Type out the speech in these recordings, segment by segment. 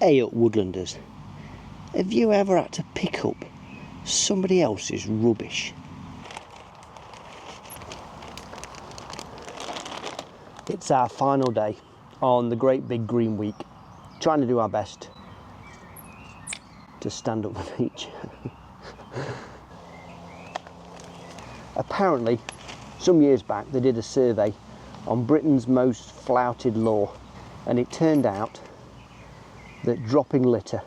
Hey up Woodlanders, have you ever had to pick up somebody else's rubbish? It's our final day on the great big green week, trying to do our best to stand up for nature. Apparently, some years back they did a survey on Britain's most flouted law, and it turned out that dropping litter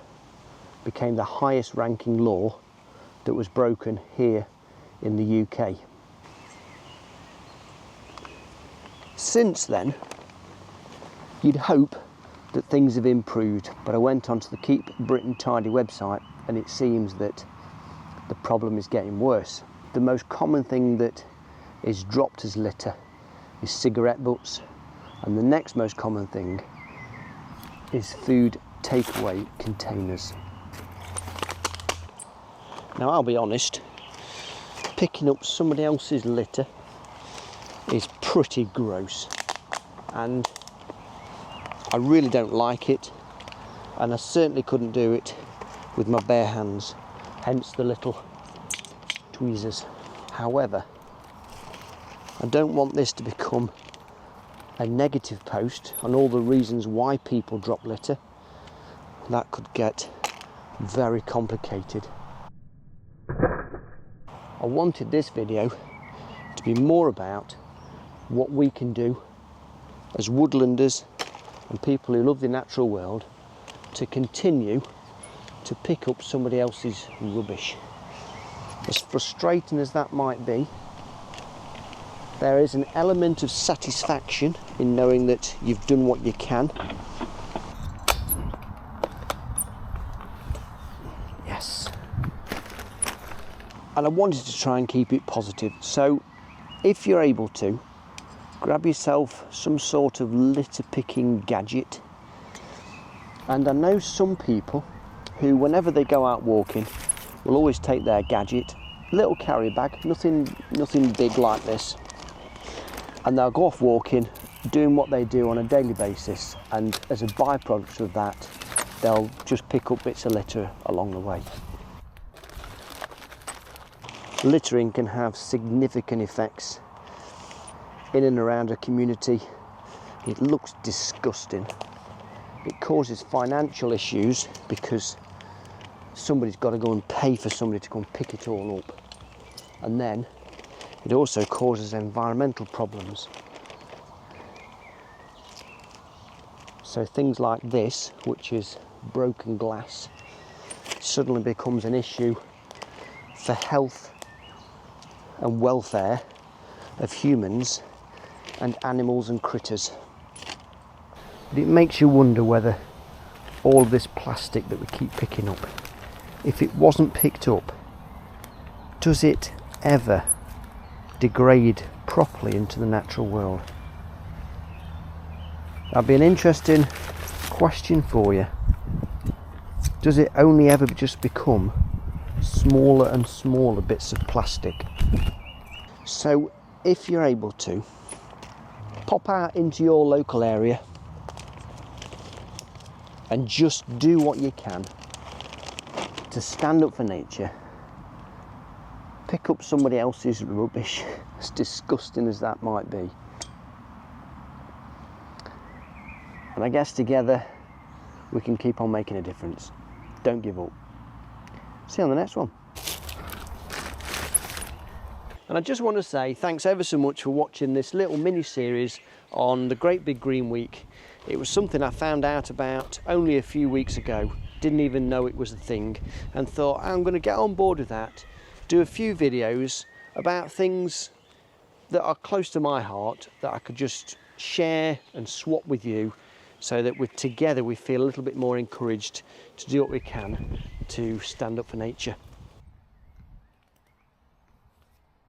became the highest ranking law that was broken here in the UK. Since then, you'd hope that things have improved, but I went onto the Keep Britain Tidy website and it seems that the problem is getting worse. The most common thing that is dropped as litter is cigarette butts, and the next most common thing is food takeaway containers. Now I'll be honest, picking up somebody else's litter is pretty gross and I really don't like it, and I certainly couldn't do it with my bare hands, hence the little tweezers. However, I don't want this to become a negative post on all the reasons why people drop litter. That could get very complicated. I wanted this video to be more about what we can do as woodlanders and people who love the natural world to continue to pick up somebody else's rubbish. As frustrating as that might be, there is an element of satisfaction in knowing that you've done what you can. Yes. And I wanted to try and keep it positive. So if you're able to, grab yourself some sort of litter picking gadget. And I know some people who, whenever they go out walking, will always take their gadget, little carry bag, nothing big like this, and they'll go off walking, doing what they do on a daily basis, and as a byproduct of that, they'll just pick up bits of litter along the way. Littering can have significant effects in and around a community. It looks disgusting. It causes financial issues because somebody's got to go and pay for somebody to come and pick it all up. And then it also causes environmental problems. So things like this, which is broken glass, suddenly becomes an issue for health and welfare of humans and animals and critters. But it makes you wonder whether all this plastic that we keep picking up, if it wasn't picked up, does it ever degrade properly into the natural world? That'd be an interesting question for you. Does it only ever just become smaller and smaller bits of plastic? So if you're able to, pop out into your local area and just do what you can to stand up for nature. Pick up somebody else's rubbish, as disgusting as that might be. And I guess together we can keep on making a difference. Don't give up. See you on the next one. And I just want to say thanks ever so much for watching this little mini series on the Great Big Green Week. It was something I found out about only a few weeks ago, didn't even know it was a thing, and thought I'm going to get on board with that, do a few videos about things that are close to my heart that I could just share and swap with you, so that together we feel a little bit more encouraged to do what we can to stand up for nature.